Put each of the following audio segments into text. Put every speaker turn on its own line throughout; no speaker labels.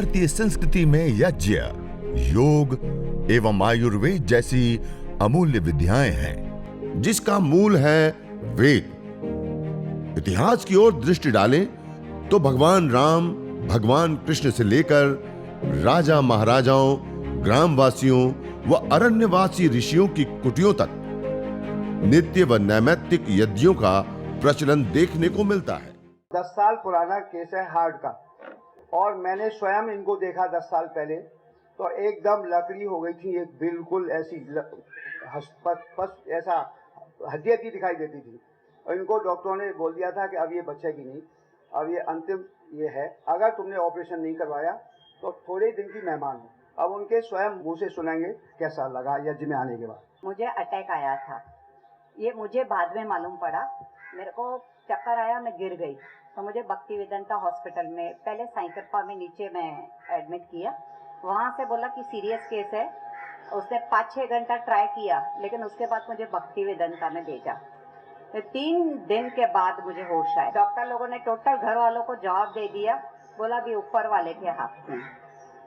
भारतीय संस्कृति में यज्ञ, योग एवं आयुर्वेद जैसी अमूल्य विद्याएं हैं, जिसका मूल है वेद। इतिहास की ओर दृष्टि डालें तो भगवान राम, भगवान कृष्ण से लेकर राजा महाराजाओं, ग्रामवासियों व अरण्यवासी ऋषियों की कुटियों तक नित्य व नैमित्तिक यज्ञों का प्रचलन देखने को मिलता है।
10 साल पुराना केस है हार्ट का, और मैंने स्वयं इनको देखा 10 साल पहले, तो एकदम लकड़ी हो गई थी, एक बिल्कुल ऐसी ऐसा हड्डी दिखाई देती थी। और इनको डॉक्टरों ने बोल दिया था कि अब ये बचेगी नहीं, अब ये अंतिम ये है, अगर तुमने ऑपरेशन नहीं करवाया तो थोड़े दिन की मेहमान हो। अब उनके स्वयं मुंह से सुनेंगे कैसा लगा यज्ञ में आने के बाद।
मुझे अटैक आया था, ये मुझे बाद में मालूम पड़ा। मेरे को चक्कर आया, मैं गिर गई, तो मुझे भक्ति वेदांता हॉस्पिटल में, पहले साईं में नीचे मैं एडमिट किया। वहाँ से बोला कि सीरियस केस है। उसने 5-6 घंटा ट्राई किया, लेकिन उसके बाद मुझे भक्ति वेदांता में भेजा। तो 3 दिन के बाद मुझे होश आया। डॉक्टर लोगों ने टोटल घर वालों को जवाब दे दिया, बोला भी ऊपर वाले के हाथ में।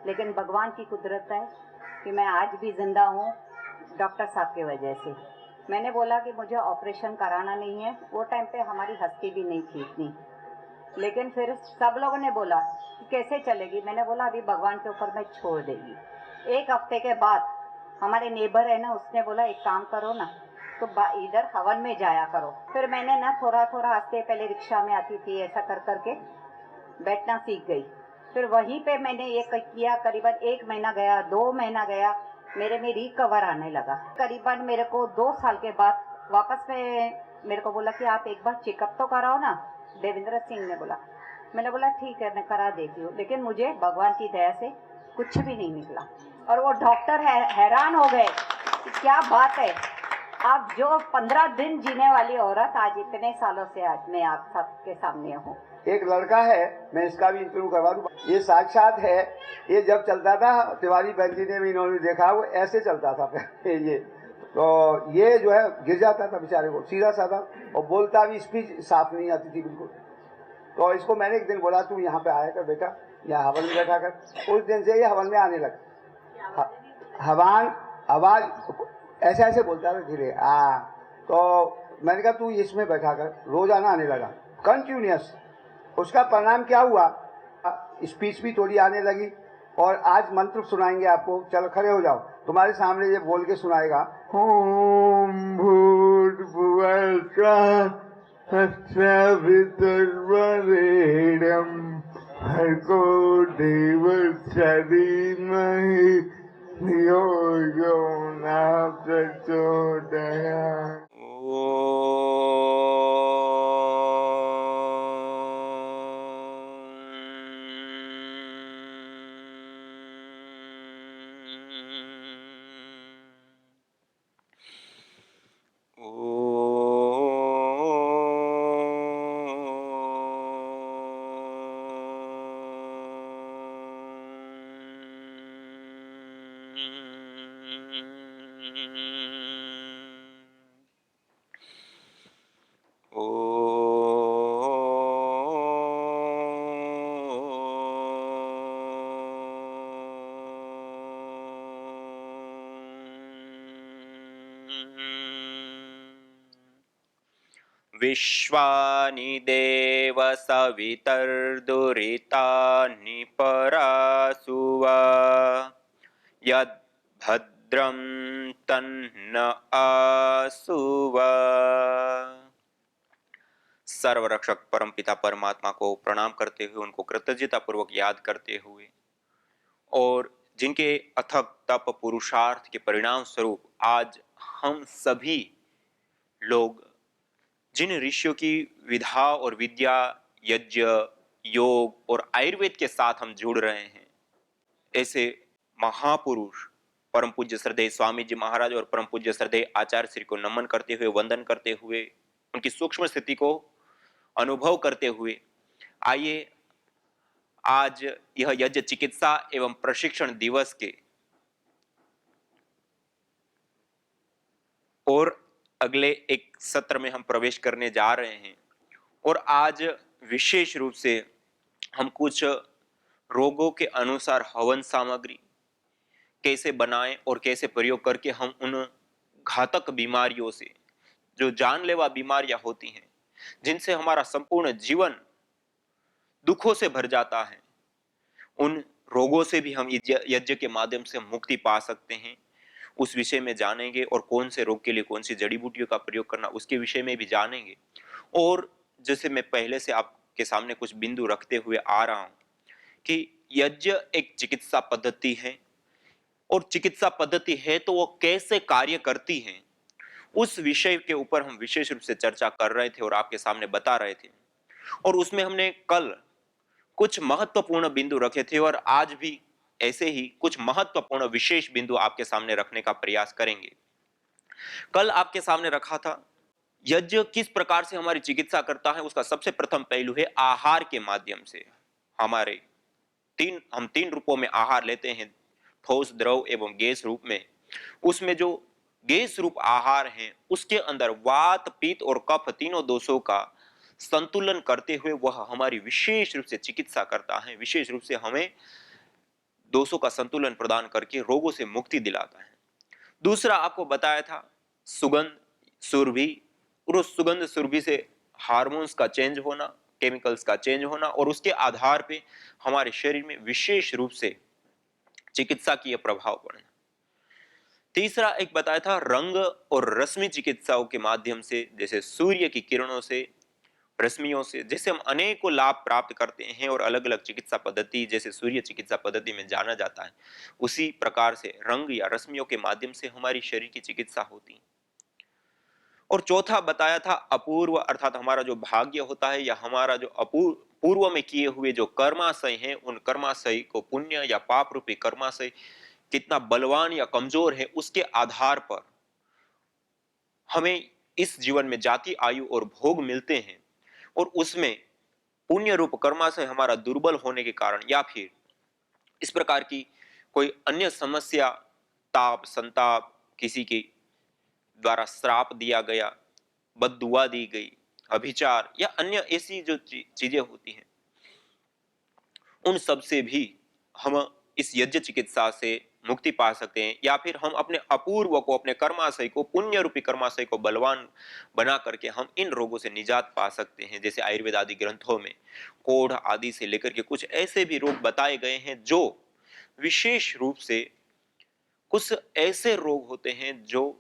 लेकिन भगवान की कुदरत है कि मैं आज भी जिंदा हूँ डॉक्टर साहब की वजह से। मैंने बोला कि मुझे ऑपरेशन कराना नहीं है। वो टाइम पे हमारी हस्ती भी नहीं थी इतनी, लेकिन फिर सब लोगों ने बोला कि कैसे चलेगी। मैंने बोला अभी भगवान के ऊपर मैं छोड़ देगी। 1 हफ्ते के बाद हमारे नेबर है ना, उसने बोला एक काम करो ना, तो इधर हवन में जाया करो। फिर मैंने ना थोड़ा थोड़ा हंसते, पहले रिक्शा में आती थी, ऐसा कर करके बैठना सीख गई। फिर वहीं पे मैंने ये किया, करीबन 1 महीना गया, 2 महीना गया, मेरे में रिकवर आने लगा। करीबन मेरे को 2 साल के बाद वापस में मेरे को बोला कि आप एक बार चेकअप तो कराओ ना, देवेंद्र सिंह ने बोला। मैंने बोला ठीक है, मैं करा देती हूँ। लेकिन मुझे भगवान की दया से कुछ भी नहीं निकला। और वो डॉक्टर हैरान हो गए कि क्या बात है, आप जो 15 दिन जीने वाली औरत आज इतने सालों से आज मैं आप सबके सामने हूँ।
एक लड़का है, मैं इसका भी इंटरव्यू करवा दूँ, ये साक्षात है। ये जब चलता था, तिवारी बहन जी ने भी इन्होंने देखा, वो ऐसे चलता था ये। तो ये जो है गिर जाता था बेचारे को, सीधा साधा, और बोलता भी, स्पीच साफ नहीं आती थी बिल्कुल। तो इसको मैंने एक दिन बोला तू यहाँ पे आया कर बेटा, यहाँ हवन में बैठा कर। उस दिन से ये हवन में आने लगा। हवन आवाज ऐसे ऐसे बोलता था धीरे। तो मैंने कहा तू इसमें बैठा कर, रोजाना आने लगा कंटिन्यूस। उसका परिणाम क्या हुआ, स्पीच भी थोड़ी आने लगी। और आज मंत्र सुनाएंगे आपको, चलो खड़े हो जाओ, तुम्हारे सामने ये बोल के सुनाएगा। ओम भूर्भुवः स्वः तत्सवितुर्वरेण्यं भर्गो देवस्य धीमहि धियो यो न प्रचोदयात्।
विश्वानि देव सवितर्दुरितानि परासुव यद्भद्रं तन्न आसुव। सर्वरक्षक परमपिता परमात्मा को प्रणाम करते हुए, उनको कृतज्ञता पूर्वक याद करते हुए, और जिनके अथक तप पुरुषार्थ के परिणाम स्वरूप आज हम सभी लोग जिन ऋषियों की विधा और विद्या, यज्ञ, योग और आयुर्वेद के साथ हम जुड़ रहे हैं, ऐसे महापुरुष परम पूज्य श्रद्धेय स्वामी जी महाराज और परम पूज्य श्रद्धेय आचार्य श्री को नमन करते हुए, वंदन करते हुए, उनकी सूक्ष्म स्थिति को अनुभव करते हुए, आइए आज यह यज्ञ चिकित्सा एवं प्रशिक्षण दिवस के और अगले एक सत्र में हम प्रवेश करने जा रहे हैं। और आज विशेष रूप से हम कुछ रोगों के अनुसार हवन सामग्री कैसे बनाएं और कैसे प्रयोग करके हम उन घातक बीमारियों से, जो जानलेवा बीमारियां होती हैं, जिनसे हमारा संपूर्ण जीवन दुखों से भर जाता है, उन रोगों से भी हम यज्ञ के माध्यम से मुक्ति पा सकते हैं, उस विषय में जानेंगे। और कौन से रोग के लिए कौन सी जड़ी बूटियों का प्रयोग करना, उसके विषय में भी जानेंगे। और जैसे मैं पहले से आपके सामने कुछ बिंदु रखते हुए आ रहा हूं कि यज्ञ एक चिकित्सा पद्धति है, और चिकित्सा पद्धति है तो वो कैसे कार्य करती है, उस विषय के ऊपर हम विशेष रूप से चर्चा कर रहे थे और आपके सामने बता रहे थे। और उसमें हमने कल कुछ महत्वपूर्ण बिंदु रखे थे, और आज भी ऐसे ही कुछ महत्वपूर्ण विशेष बिंदु आपके सामने रखने का प्रयास करेंगे। कल आपके सामने रखा था यज्ञ किस प्रकार से हमारी चिकित्सा करता है। उसका सबसे प्रथम पहलू है आहार के माध्यम से। हमारे हम तीन रूपों में आहार लेते हैं, ठोस, द्रव एवं गैस रूप में। उसमें जो गैस रूप आहार है, उसके अंदर वात, पित्त और कफ तीनों दोषों का संतुलन करते हुए वह हमारी विशेष रूप से चिकित्सा करता है, विशेष रूप से हमें दोषों का संतुलन प्रदान करके रोगों से मुक्ति दिलाता है। दूसरा आपको बताया था सुगंध सुरभि, और उस सुगंध सुरभि से हार्मोन्स का चेंज होना, केमिकल्स का चेंज होना, और उसके आधार पे हमारे शरीर में विशेष रूप से चिकित्सा की प्रभाव पड़ना। तीसरा एक बताया था रंग और रश्मि चिकित्साओं के माध्यम से, जैसे सूर्य की किरणों से, रश्मियों से, जैसे हम अनेकों लाभ प्राप्त करते हैं और अलग अलग चिकित्सा पद्धति जैसे सूर्य चिकित्सा पद्धति में जाना जाता है, उसी प्रकार से रंग या रश्मियों के माध्यम से हमारी शरीर की चिकित्सा होती है। और चौथा बताया था अपूर्व, अर्थात हमारा जो भाग्य होता है या हमारा जो पूर्व में किए हुए जो कर्माशय हैं, उन कर्माशय को, पुण्य या पाप रूपी कर्माशय कितना बलवान या कमजोर है, उसके आधार पर हमें इस जीवन में जाति, आयु और भोग मिलते हैं। और उसमें पुण्य रूप कर्माशय हमारा दुर्बल होने के कारण, या फिर इस प्रकार की कोई अन्य समस्या, ताप, संताप, किसी के द्वारा श्राप दिया गया, बद्दुआ दी गई, अभिचार या अन्य ऐसी जो चीजें होती हैं, उन सब से भी हम इस यज्ञ चिकित्सा से मुक्ति पा सकते हैं। या फिर हम अपने अपूर्व को, अपने कर्माशय को, पुण्य रूपी कर्माशय को बलवान बना करके हम इन रोगों से निजात पा सकते हैं। जैसे आयुर्वेद आदि ग्रंथों में कोढ़ आदि से लेकर के कुछ ऐसे भी रोग बताए गए हैं, जो विशेष रूप से कुछ ऐसे रोग होते हैं जो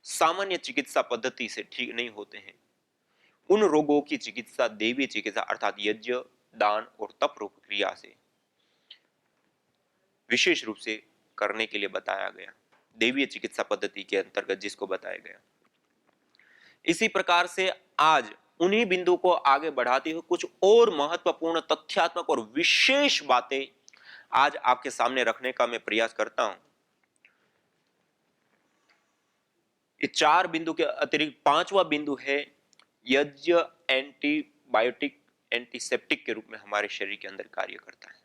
सामान्य चिकित्सा पद्धति से ठीक नहीं होते हैं। उन रोगों की चिकित्सा देवी चिकित्सा अर्थात यज्ञ, दान और तप रूप क्रिया से विशेष रूप से करने के लिए बताया गया, देवीय चिकित्सा पद्धति के अंतर्गत जिसको बताया गया। इसी प्रकार से आज उन्हीं बिंदु को आगे बढ़ाते हुए कुछ और महत्वपूर्ण तथ्यात्मक और विशेष बातें आज आपके सामने रखने का मैं प्रयास करता हूं। इस चार बिंदु के अतिरिक्त पांचवा बिंदु है यज्ञ एंटीबायोटिक, एंटीसेप्टिक के रूप में हमारे शरीर के अंदर कार्य करता है।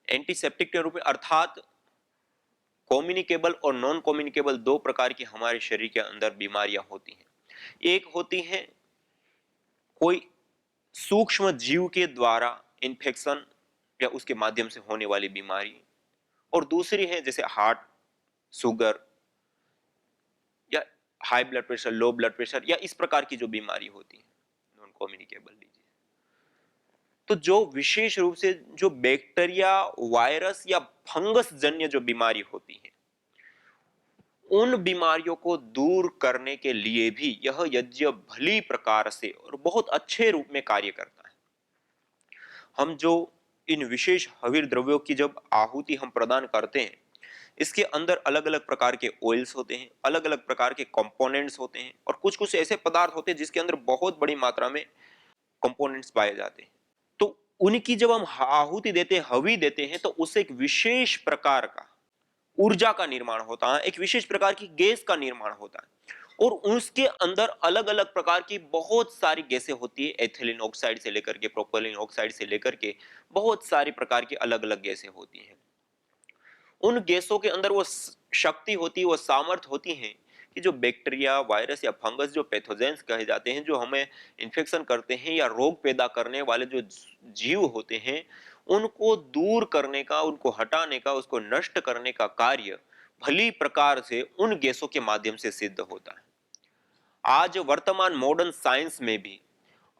एंटीसेप्टिक के रूप में अर्थात कम्युनिकेबल और नॉन कम्युनिकेबल दो प्रकार की हमारे शरीर के अंदर बीमारियां होती हैं। एक होती है कोई सूक्ष्म जीव के द्वारा इन्फेक्शन या उसके माध्यम से होने वाली बीमारी, और दूसरी है जैसे हार्ट, शुगर या high blood pressure, low blood pressure या इस प्रकार की जो बीमारी होती है, नॉन कम्युनिकेबल लीजिए। तो जो विशेष रूप से जो बैक्टीरिया, वायरस या फंगस जन्य जो बीमारी होती है, उन बीमारियों को दूर करने के लिए भी यह यज्ञ भली प्रकार से और बहुत अच्छे रूप में कार्य करता है। हम जो इन विशेष हविर द्रव्यों की जब आहुति हम प्रदान करते हैं, इसके अंदर अलग अलग प्रकार के ऑयल्स होते हैं, अलग अलग प्रकार के कंपोनेंट्स होते हैं, और कुछ कुछ ऐसे पदार्थ होते हैं जिसके अंदर बहुत बड़ी मात्रा में कंपोनेंट्स पाए जाते हैं। तो उनकी जब हम आहुति देते हैं, हवि देते हैं, तो उससे एक विशेष प्रकार का ऊर्जा का निर्माण होता है, एक विशेष प्रकार की गैस का निर्माण होता है, और उसके अंदर अलग अलग प्रकार की बहुत सारी गैसें होती है। एथिलीन ऑक्साइड से लेकर के प्रोपेलिन ऑक्साइड से लेकर के बहुत सारी प्रकार की अलग अलग गैसें होती हैं। उन गैसों के अंदर वो शक्ति होती है, वो सामर्थ्य होती है कि जो बैक्टीरिया, वायरस या फंगस जो पैथोजेंस कहे जाते हैं, जो हमें इन्फेक्शन करते हैं या रोग पैदा करने वाले जो जीव होते हैं, उनको दूर करने का, उनको हटाने का, उसको नष्ट करने का कार्य भली प्रकार से उन गैसों के माध्यम से सिद्ध होता है। आज वर्तमान मॉडर्न साइंस में भी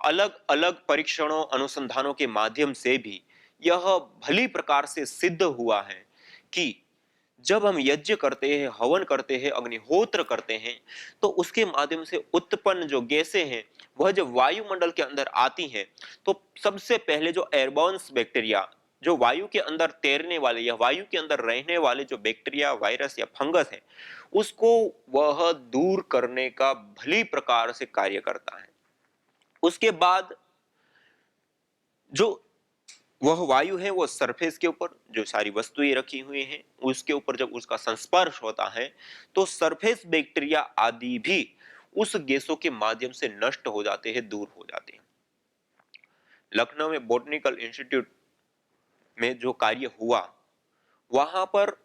अलग अलग परीक्षणों, अनुसंधानों के माध्यम से भी यह भली प्रकार से सिद्ध हुआ है कि जब हम यज्ञ करते हैं, हवन करते हैं, अग्निहोत्र करते हैं, तो उसके माध्यम से उत्पन्न जो गैसें हैं वह जब वायुमंडल के अंदर आती हैं, तो सबसे पहले जो एयरबॉर्न्स बैक्टीरिया, जो वायु के अंदर तैरने वाले या वायु के अंदर रहने वाले जो बैक्टीरिया, वायरस या फंगस है, उसको वह दूर करने का भली प्रकार से कार्य करता है। उसके बाद जो वह वायु है वो सरफेस के ऊपर जो सारी वस्तुएं रखी हुई हैं उसके ऊपर जब उसका संस्पर्श होता है, तो सरफेस बैक्टीरिया आदि भी उस गैसों के माध्यम से नष्ट हो जाते हैं, दूर हो जाते हैं। लखनऊ में बॉटनिकल इंस्टीट्यूट में जो कार्य हुआ, वहां पर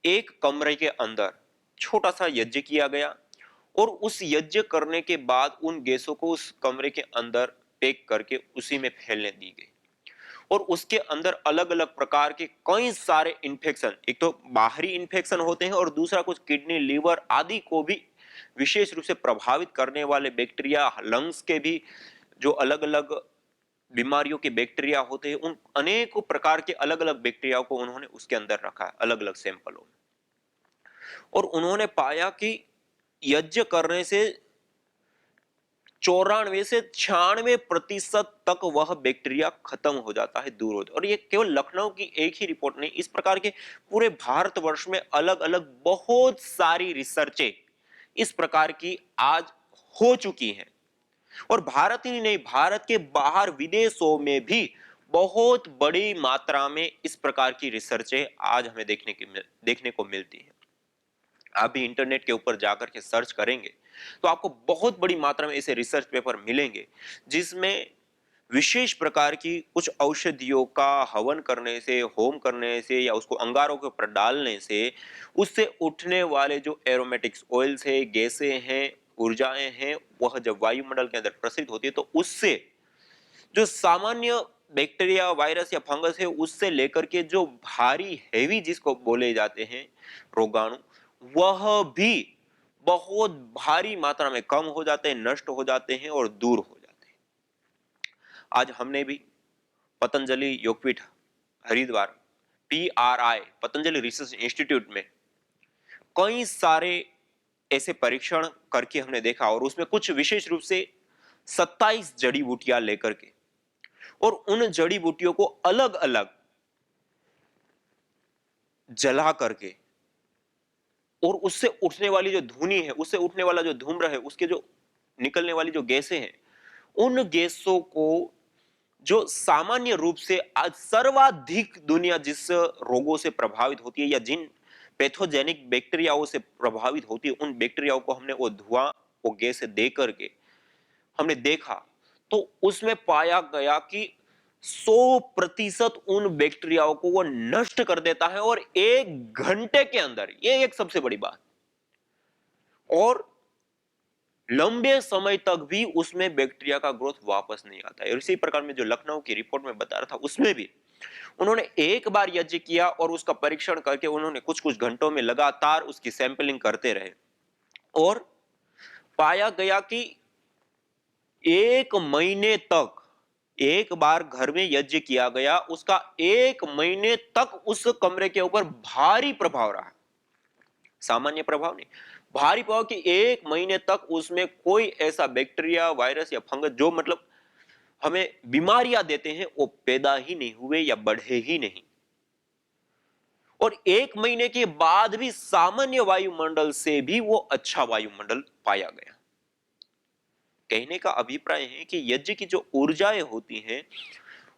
एक कमरे के अंदर छोटा सा यज्ञ किया गया और उस यज्ञ करने के बाद उन गैसों को उस कमरे के अंदर पैक करके उसी में फैलने दी गई और उसके अंदर अलग अलग प्रकार के कई सारे इन्फेक्शन, एक तो बाहरी इन्फेक्शन होते हैं और दूसरा कुछ किडनी, लीवर आदि को भी विशेष रूप से प्रभावित करने वाले बैक्टीरिया, लंग्स के भी जो अलग अलग बीमारियों के बैक्टीरिया होते हैं, उन अनेकों प्रकार के अलग अलग बैक्टीरिया को उन्होंने उसके अंदर रखा है अलग अलग सैंपलों में। और उन्होंने पाया कि यज्ञ करने से 94 से 96% तक वह बैक्टीरिया खत्म हो जाता है, दूर हो जाता है। और ये केवल लखनऊ की एक ही रिपोर्ट नहीं, इस प्रकार के पूरे भारतवर्ष में अलग अलग बहुत सारी रिसर्चें इस प्रकार की आज हो चुकी हैं। और भारत ही नहीं, भारत के बाहर विदेशों में भी बहुत बड़ी मात्रा में इस प्रकार की रिसर्चें आज हमें देखने को मिलती हैं। आप भी इंटरनेट के ऊपर जाकर के सर्च करेंगे तो आपको बहुत बड़ी मात्रा में ऐसे रिसर्च पेपर मिलेंगे जिसमें विशेष प्रकार की कुछ औषधियों का हवन करने से, होम करने से या उसको अंगारों के ऊपर डालने से उससे उठने वाले जो एरोमेटिक्स ऑयल्स है, गैसें हैं, ऊर्जाएं हैं, वह जब वायुमंडल के अंदर प्रसारित होती है तो उससे जो सामान्य बैक्टीरिया, वायरस या फंगस है उससे लेकर के जो भारी हैवी जिसको बोले जाते हैं रोगाणु, वह भी बहुत भारी मात्रा में कम हो जाते हैं, नष्ट हो जाते हैं और दूर हो जाते हैं। आज हमने भी Patanjali Yogpeeth Haridwar PRI Patanjali research institute में कई सारे ऐसे परीक्षण करके हमने देखा और उसमें कुछ विशेष रूप से 27 जड़ी बूटियां लेकर के और उन जड़ी बूटियों को अलग अलग जला करके और उससे उठने वाली जो धुनी है, उससे उठने वाला जो धूम्र है, उसके जो निकलने वाली जो गैसें हैं, उन गैसों को जो सामान्य रूप से आज सर्वाधिक दुनिया जिस रोगों से प्रभावित होती है या जिन पैथोजेनिक बैक्टीरियाओं से प्रभावित होती है, उन बैक्टीरियाओं को हमने वो धुआं, वो गैस दे करके हमने देखा तो उसमें पाया गया कि 100% उन बैक्टीरियाओं को वो नष्ट कर देता है और 1 घंटे के अंदर, ये एक सबसे बड़ी बात, और लंबे समय तक भी उसमें बैक्टीरिया का ग्रोथ वापस नहीं आता है। और इसी प्रकार में जो लखनऊ की रिपोर्ट में बता रहा था उसमें भी उन्होंने एक बार यज्ञ किया और उसका परीक्षण करके उन्होंने कुछ कुछ घंटों में लगातार उसकी सैंपलिंग करते रहे और पाया गया कि 1 महीने तक, एक बार घर में यज्ञ किया गया, उसका 1 महीने तक उस कमरे के ऊपर भारी प्रभाव रहा, सामान्य प्रभाव नहीं, भारी प्रभाव कि 1 महीने तक उसमें कोई ऐसा बैक्टीरिया, वायरस या फंगस जो मतलब हमें बीमारियां देते हैं वो पैदा ही नहीं हुए या बढ़े ही नहीं। और 1 महीने के बाद भी सामान्य वायुमंडल से भी वो अच्छा वायुमंडल पाया गया। कहने का अभिप्राय है कि यज्ञ की जो ऊर्जाएं होती हैं,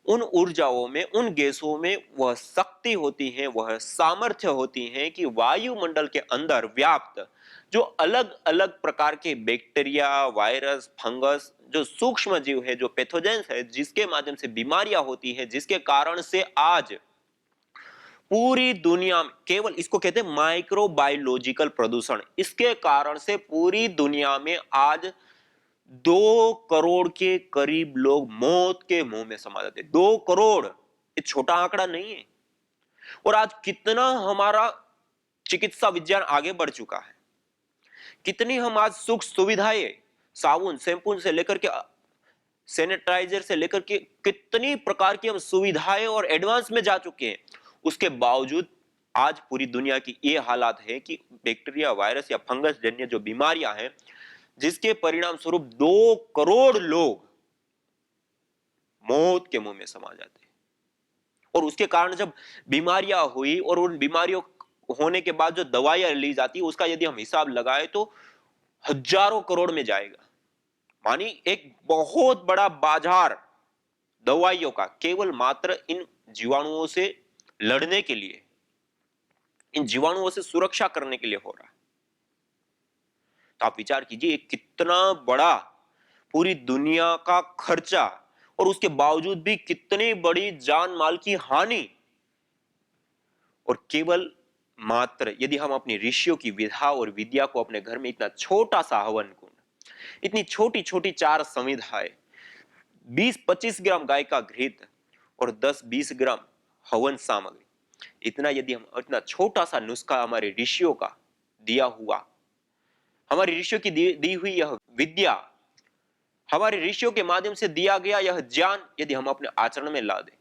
उन ऊर्जाओं में, उन गैसों में वह शक्ति होती है, वह सामर्थ्य होती है कि वायुमंडल के अंदर व्याप्त जो अलग अलग प्रकार के बैक्टीरिया, वायरस, फंगस, जो सूक्ष्म जीव है, जो पैथोजेंस है, जिसके माध्यम से बीमारियां होती है, जिसके कारण से आज पूरी दुनिया में केवल इसको कहते हैं माइक्रोबायोलॉजिकल प्रदूषण, इसके कारण से पूरी दुनिया में आज 2 करोड़ के करीब लोग मौत के मुंह में समा जाते हैं। 2 करोड़, ये छोटा आंकड़ा नहीं है। और आज कितना हमारा चिकित्सा विज्ञान आगे बढ़ चुका है, कितनी हम आज सुख सुविधाएं, साबुन शैंपू से लेकर के सैनिटाइजर से लेकर के कितनी प्रकार की हम सुविधाएं और एडवांस में जा चुके हैं। उसके बावजूद आज पूरी दुनिया की ये हालात है कि बैक्टीरिया, वायरस या फंगस जन्य जो बीमारियां हैं, जिसके परिणाम स्वरूप 2 करोड़ लोग मौत के मुंह में समा जाते हैं। और उसके कारण जब बीमारियां हुई और उन बीमारियों होने के बाद जो दवाइयां ली जाती है, उसका यदि हम हिसाब लगाए तो हजारों करोड़ में जाएगा। मानी एक बहुत बड़ा बाजार दवाइयों का केवल मात्र इन जीवाणुओं से लड़ने के लिए, इन जीवाणुओं से सुरक्षा करने के लिए हो रहा है। तो आप विचार कीजिए कितना बड़ा पूरी दुनिया का खर्चा, और उसके बावजूद भी कितनी बड़ी जान माल की हानि। और केवल मात्र यदि हम अपनी ऋषियों की विधा और विद्या को अपने घर में इतना छोटा सा हवन कुंड, इतनी छोटी छोटी 4 संविधाएं, 20-25 ग्राम गाय का घृत और 10-20 ग्राम हवन सामग्री, इतना यदि हम इतना छोटा सा नुस्खा हमारे ऋषियों का दिया हुआ, हमारे ऋषियों की दी हुई यह विद्या, हमारे ऋषियों के माध्यम से दिया गया यह ज्ञान यदि हम अपने आचरण में ला दें,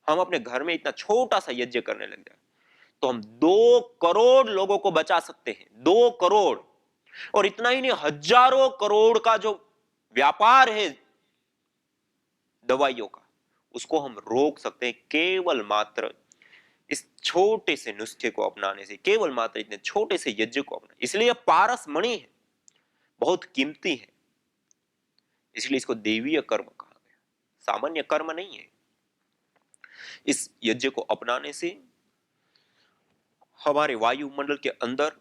हम अपने घर में इतना छोटा सा यज्ञ करने लग जाए, तो हम 2 करोड़ लोगों को बचा सकते हैं। 2 करोड़। और इतना ही नहीं, हजारों करोड़ का जो व्यापार है दवाइयों का, उसको हम रोक सकते हैं केवल मात्र इस छोटे से नुस्खे को अपनाने से, केवल मात्र इतने छोटे से यज्ञ को अपना। इसलिए पारस मणि है, बहुत कीमती है, इसलिए इसको देवीय कर्म कहा गया, सामान्य कर्म नहीं है। इस यज्ञ को अपनाने से हमारे वायुमंडल के अंदर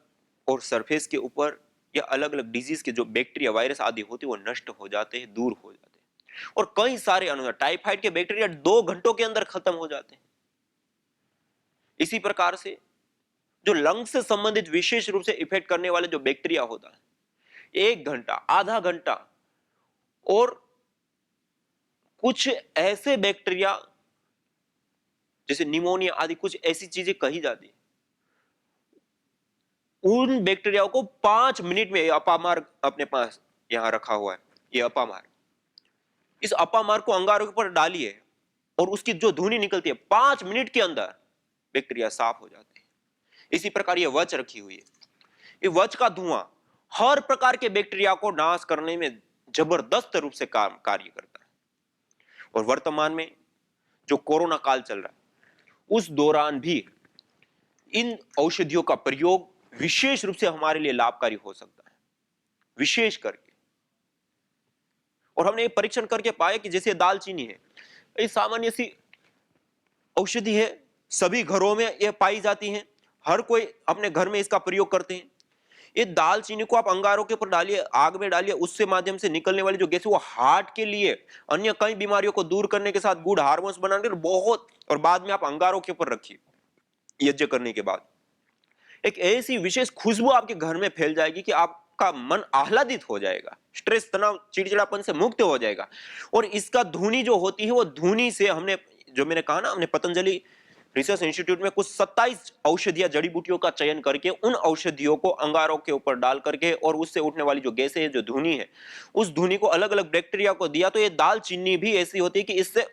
और सरफेस के ऊपर या अलग अलग डिजीज के जो बैक्टीरिया, वायरस आदि होते हैं, वो नष्ट हो जाते हैं, दूर हो जाते हैं। और कई सारे अणु, टाइफाइड के बैक्टीरिया 2 घंटों के अंदर खत्म हो जाते हैं। इसी प्रकार से जो लंग से संबंधित विशेष रूप से इफेक्ट करने वाले जो बैक्टीरिया होता है, 1 घंटा, आधा घंटा, और कुछ ऐसे बैक्टीरिया जैसे निमोनिया आदि, कुछ ऐसी चीजें कही जाती है, उन बैक्टीरियाओं को 5 मिनट में, अपामार्ग अपने पास यहां रखा हुआ है, ये अपामार्ग, इस अपामार्ग को अंगारों के ऊपर डालिए और उसकी जो धुनी निकलती है 5 मिनट के अंदर बैक्टीरिया साफ हो जाते हैं। इसी प्रकार ये वच रखी हुई है, ये वच का धुआं हर प्रकार के बैक्टीरिया को नाश करने में जबरदस्त रूप से कार्य करता है। और वर्तमान में जो कोरोना काल चल रहा है, उस दौरान भी इन औषधियों का प्रयोग विशेष रूप से हमारे लिए लाभकारी हो सकता है, विशेष करके। और हमने ये परीक्षण करके पाया कि जैसे दालचीनी है, ये सामान्य सी औषधि है, सभी घरों में ये पाई जाती है, हर कोई अपने घर में इसका प्रयोग करते हैं। ये दालचीनी को आप अंगारों के ऊपर डालिए, आग में डालिए, उससे माध्यम से निकलने वाली जो गैस, वो हार्ट के लिए, अन्य कई बीमारियों को दूर करने के साथ गुड हार्मोन्स बनाने बहुत, और बाद में आप अंगारों के ऊपर रखिए यज्ञ करने के बाद, एक ऐसी विशेष खुशबू आपके घर में फैल जाएगी कि आपका मन आह्लादित हो जाएगा, स्ट्रेस, तनाव, चिड़चिड़ापन से मुक्त हो जाएगा। और इसका धुनी जो होती है, वो धुनी से हमने, जो मैंने कहा ना, हमने पतंजलि रिसर्च इंस्टीट्यूट में कुछ 27 औषधियां, जड़ी बूटियों का चयन करके उन औषधियों को अंगारों के ऊपर डाल करके और उससे उठने वाली जो गैसें है, जो धुनी है, उस धुनी को अलग अलग बैक्टीरिया को दिया। तो ये दालचीनी भी ऐसी होती है कि इससे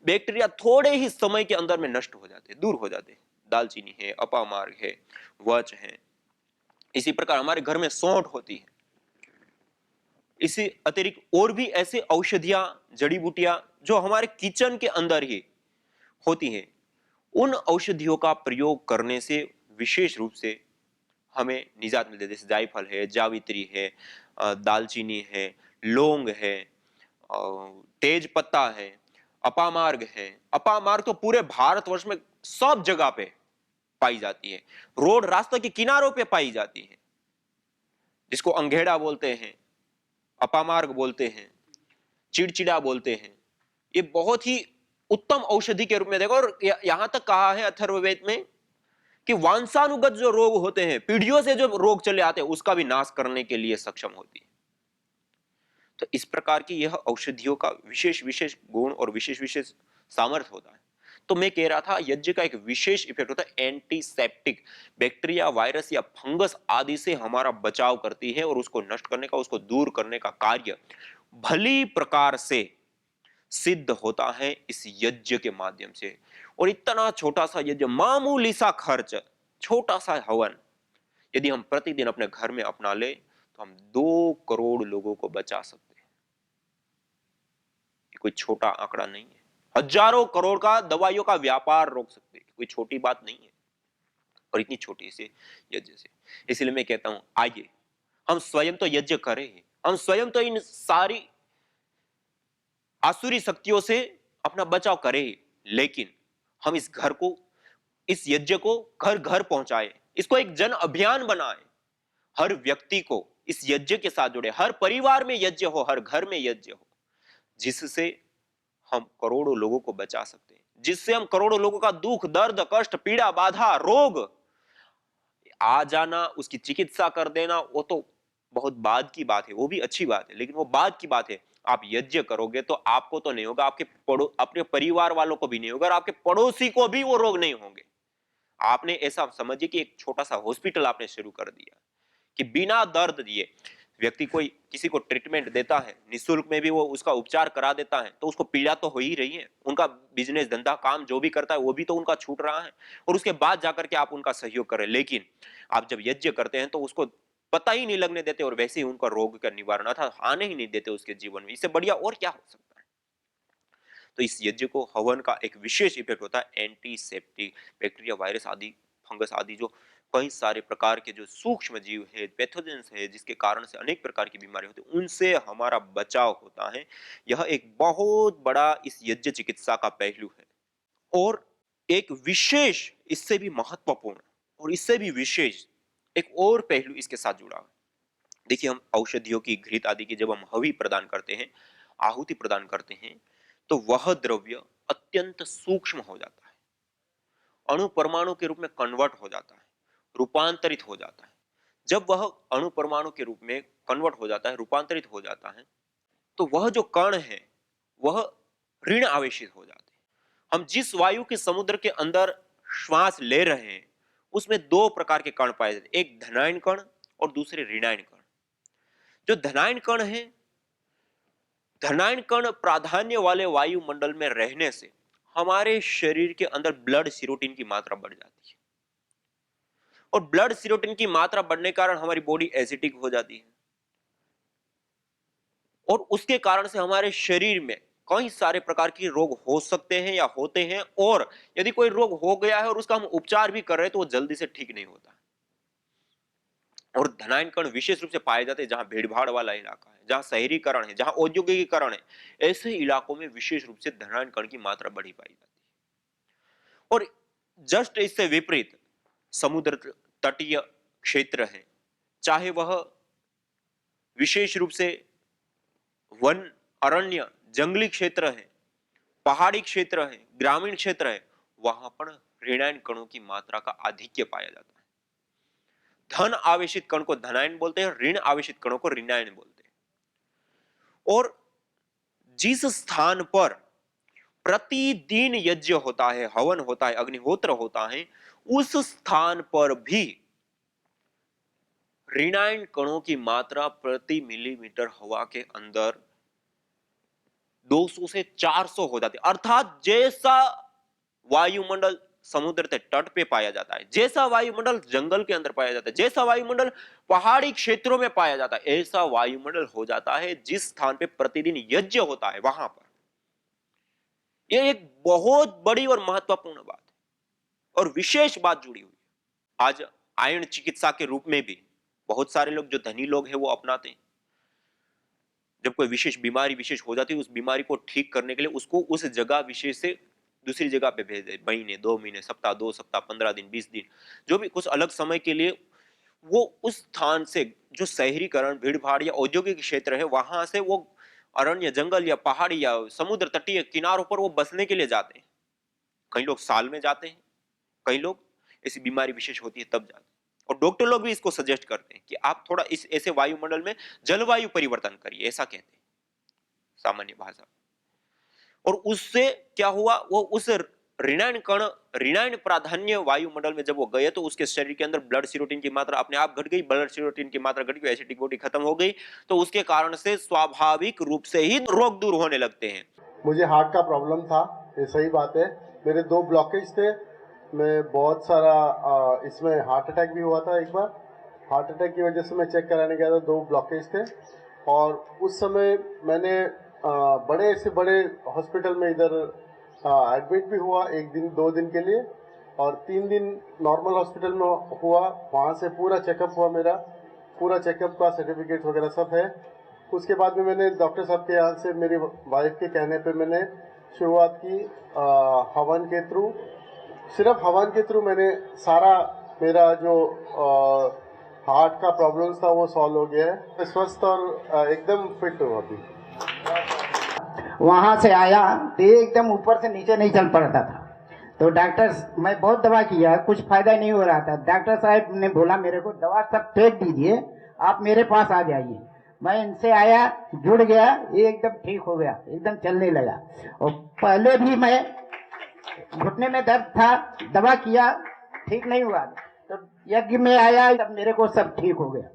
बैक्टीरिया थोड़े ही समय के अंदर में नष्ट हो जाते हैं, दूर हो जाते हैं। दालचीनी है, अपामार्ग है, वच है। इसी प्रकार हमारे घर में सौंठ होती है। इसी अतिरिक्त और भी ऐसे औषधियां, जड़ी बूटियां जो हमारे किचन के अंदर ही होती हैं, उन औषधियों का प्रयोग करने से विशेष रूप से हमें निजात मिलती है। जैसे जायफल है, जावित्री है, दालचीनी है, लौंग है, तेज पत्ता है, अपामार्ग है। अपामार्ग तो पूरे भारतवर्ष में सब जगह पे पाई जाती है, रोड रास्ते के किनारों पे पाई जाती है, जिसको अंघेड़ा बोलते हैं, अपामार्ग बोलते हैं, चिड़चिड़ा बोलते हैं। ये बहुत ही उत्तम औषधि के रूप में देखो। और यहां तक कहा है अथर्ववेद में कि वंशानुगत जो रोग होते हैं, पीढ़ियों से जो रोग चले आते हैं, उसका भी नाश करने के लिए सक्षम होती है। तो इस प्रकार की यह औषधियों का विशेष विशेष गुण और विशेष विशेष सामर्थ्य होता है। तो मैं कह रहा था यज्ञ का एक विशेष इफेक्ट होता है एंटीसेप्टिक, बैक्टीरिया, वायरस या फंगस आदि से हमारा बचाव करती है और उसको नष्ट करने का, उसको दूर करने का कार्य भली प्रकार से सिद्ध होता है इस यज्ञ के माध्यम से। और इतना छोटा सा यज्ञ, मामूली सा खर्च, छोटा सा हवन यदि हम प्रतिदिन अपने घर में अपना ले तो हम 2 करोड़ लोगों को बचा सकते हैं। ये कोई छोटा आंकड़ा नहीं है। हजारों करोड़ का दवाइयों का व्यापार रोक सकते हैं, कोई छोटी बात नहीं है। और इतनी छोटी से यज्ञ से, इसलिए मैं कहता हूं आइए हम स्वयं तो यज्ञ करें, हम स्वयं तो इन सारी आसुरी शक्तियों से अपना बचाव करें, लेकिन हम इस घर को, इस यज्ञ को घर घर पहुंचाए, इसको एक जन अभियान बनाए, हर व्यक्ति को इस यज्ञ के साथ जुड़े, हर परिवार में यज्ञ हो, हर घर में यज्ञ हो, जिससे हम करोड़ों लोगों को बचा सकते हैं, जिससे हम करोड़ों लोगों का दुख, दर्द, कष्ट, पीड़ा, बाधा, रोग आ जाना, उसकी चिकित्सा कर देना, वो तो बहुत बाद की बात है, वो भी अच्छी बात है, लेकिन वो बाद की बात है। आप यज्ञ करोगे तो आपको तो नहीं होगा, आपके अपने परिवार वालों को भी नहीं होगा, और आपके पड़ोसी को भी वो रोग नहीं होंगे। आपने ऐसा समझिए कि एक छोटा सा हॉस्पिटल आपने शुरू कर दिया कि बिना दर्द दिए व्यक्ति कोई किसी को ट्रीटमेंट देता है, निःशुल्क में भी वो उसका उपचार करा देता है, तो उसको पीड़ा तो हो ही रही है, उनका बिजनेस, धंधा, काम जो भी करता है वो भी तो उनका छूट रहा है, और उसके बाद जाकर के आप उनका सहयोग करें। लेकिन आप जब यज्ञ करते हैं तो उसको पता ही नहीं लगने देते, और वैसे ही उनका रोग का निवारण था आने ही नहीं देते उसके जीवन में। इससे बढ़िया और क्या हो सकता है। तो इस यज्ञ को, हवन का एक विशेष इफेक्ट होता है एंटीसेप्टिक, बैक्टीरिया, वायरस आदि, फंगस आदि जो कई सारे प्रकार के जो सूक्ष्म जीव है, पैथोजेंस है, जिसके कारण से अनेक प्रकार की बीमारी होती है, उनसे हमारा बचाव होता है। यह एक बहुत बड़ा इस यज्ञ चिकित्सा का पहलू है। और एक विशेष, इससे भी महत्वपूर्ण और इससे भी विशेष एक और पहलू इसके साथ जुड़ा है। देखिए, हम औषधियों की, घृत आदि की जब हम हवि प्रदान करते हैं, आहुति प्रदान करते हैं, तो वह द्रव्य अत्यंत सूक्ष्म हो जाता है, अणु परमाणु के रूप में कन्वर्ट हो जाता है, रूपांतरित हो जाता है। जब वह अणु परमाणु के रूप में कन्वर्ट हो जाता है, रूपांतरित हो जाता है, तो वह जो कण है वह ऋण आवेशित हो जाते हैं। हम जिस वायु के समुद्र के अंदर श्वास ले रहे हैं, उसमें 2 प्रकार के कण पाए जाते हैं, एक धनायन कण और दूसरे ऋणायन कण। जो धनायन कण है, धनायन कण प्राधान्य वाले वायुमंडल में रहने से हमारे शरीर के अंदर ब्लड सीरोटिन की मात्रा बढ़ जाती है, और ब्लड सीरोटिन की मात्रा बढ़ने के कारण हमारी बॉडी एसिडिक हो जाती है, और उसके कारण से हमारे शरीर में कई सारे प्रकार के रोग हो सकते हैं या होते हैं। और यदि कोई रोग हो गया है और उसका हम उपचार भी कर रहे हैं तो वो जल्दी से ठीक नहीं होता। और धनायन कण विशेष रूप से पाए जाते हैं जहां भीड़भाड़ वाला इलाका है, जहां शहरीकरण है, जहां औद्योगिकीकरण है, ऐसे इलाकों में विशेष रूप से धनायन कण की मात्रा बढ़ी पाई जाती है। और जस्ट इससे विपरीत समुद्र तटीय क्षेत्र है, चाहे वह विशेष रूप से वन, अरण्य, जंगली क्षेत्र है, पहाड़ी क्षेत्र है, ग्रामीण क्षेत्र है, वहां पर ऋणायन कणों की मात्रा का आधिक्य पाया जाता है। धन आवेशित कण को धनायन बोलते हैं, ऋण आवेशित कणों को ऋणायन बोलते हैं। और जिस स्थान पर प्रतिदिन यज्ञ होता है, हवन होता है, अग्निहोत्र होता है, उस स्थान पर भी ऋणायन कणों की मात्रा प्रति मिलीमीटर हवा के अंदर 200 से 400 हो जाती है। अर्थात जैसा वायुमंडल समुद्र के तट पे पाया जाता है, जैसा वायुमंडल जंगल के अंदर पाया जाता है, जैसा वायुमंडल पहाड़ी क्षेत्रों में पाया जाता है, ऐसा वायुमंडल हो जाता है जिस स्थान पे प्रतिदिन यज्ञ होता है वहां पर। यह एक बहुत बड़ी और महत्वपूर्ण बात है और विशेष बात जुड़ी हुई है। आज आयन चिकित्सा के रूप में भी बहुत सारे लोग, जो धनी लोग हैं, वो अपनाते हैं। जब कोई विशेष बीमारी विशेष हो जाती है, उस बीमारी को ठीक करने के लिए उसको उस जगह विशेष से दूसरी जगह पे भेज दे, महीने, 2 महीने, सप्ताह, 2 सप्ताह, 15 दिन, 20 दिन, जो भी कुछ अलग समय के लिए वो उस स्थान से, जो शहरीकरण, भीड़ भाड़ या औद्योगिक क्षेत्र है, वहां से वो अरण्य, जंगल या पहाड़ी या समुद्र तटीय किनारों पर वो बसने के लिए जाते हैं। कई लोग साल में जाते हैं, कई लोग ऐसी बीमारी विशेष होती है तब जाते। और डॉक्टर लोग भी इसको सजेस्ट करते हैं कि आप थोड़ा इस ऐसे वायुमंडल में जलवायु परिवर्तन करिए, ऐसा कहते हैं सामान्य भाषा। और उससे क्या हुआ, वो उस ऋणायन कण, ऋणायन प्राधान्य वायुमंडल में जब वो गए तो उसके शरीर के अंदर ब्लड सीरोटिन की मात्रा अपने आप घट गई, ब्लड सीरोटिन की मात्रा घट गई, एसिडिक बॉडी खत्म हो गई। तो उसके कारण से स्वाभाविक रूप से ही रोग दूर होने लगते हैं।
मुझे हार्ट का प्रॉब्लम था, ये सही बात है। मेरे 2 ब्लॉकेज थे, मैं बहुत सारा इसमें हार्ट अटैक भी हुआ था एक बार। हार्ट अटैक की वजह से मैं चेक कराने गया था, 2 ब्लॉकेज थे। और उस समय मैंने बड़े से बड़े हॉस्पिटल में इधर एडमिट भी हुआ, 1 दिन 2 दिन के लिए, और 3 दिन नॉर्मल हॉस्पिटल में हुआ। वहाँ से पूरा चेकअप हुआ, मेरा पूरा चेकअप का सर्टिफिकेट वगैरह सब है। उसके बाद में मैंने डॉक्टर साहब के यहाँ से, मेरी वाइफ के कहने पे मैंने शुरुआत की हवन के थ्रू। सिर्फ हवन के थ्रू मैंने सारा मेरा जो हार्ट का प्रॉब्लम्स था वो सॉल्व हो गया है। स्वस्थ और एकदम फिट हूँ अभी।
वहाँ से आया तो एकदम ऊपर से नीचे नहीं चल पड़ता था। तो डॉक्टर, मैं बहुत दवा किया, कुछ फायदा नहीं हो रहा था। डॉक्टर साहब ने बोला मेरे को दवा सब फेंक दीजिए, आप मेरे पास आ जाइए। मैं इनसे आया, जुड़ गया, ये एकदम ठीक हो गया, एकदम चलने लगा। और पहले भी मैं घुटने में दर्द था, दवा किया, ठीक नहीं हुआ। तो यज्ञ में आया, तब मेरे को सब ठीक हो गया।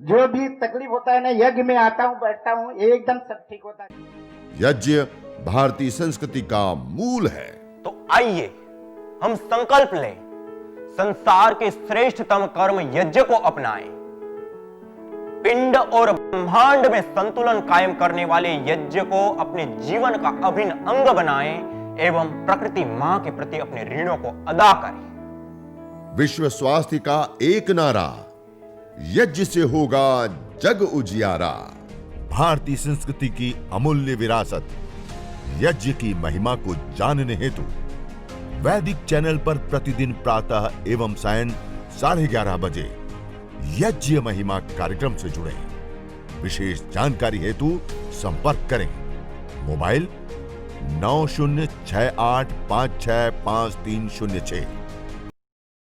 जो भी तकलीफ होता है ना, यज्ञ में आता हूँ, बैठता हूँ, एकदम सब ठीक होता है।
यज्ञ भारतीय संस्कृति का मूल है।
तो आइए हम संकल्प लें, संसार के श्रेष्ठतम कर्म यज्ञ को अपनाएं। पिंड और ब्रह्मांड में संतुलन कायम करने वाले यज्ञ को अपने जीवन का अभिन्न अंग बनाएं एवं प्रकृति मां के प्रति अपने ऋणों को अदा करें।
विश्व स्वास्थ्य का एक नारा, यज्ञ से होगा जग उजियारा। भारतीय संस्कृति की अमूल्य विरासत यज्ञ की महिमा को जानने हेतु वैदिक चैनल पर प्रतिदिन प्रातः एवं सायं 11:30 बजे यज्ञ महिमा कार्यक्रम से जुड़ें। विशेष जानकारी हेतु संपर्क करें। मोबाइल 9068565306।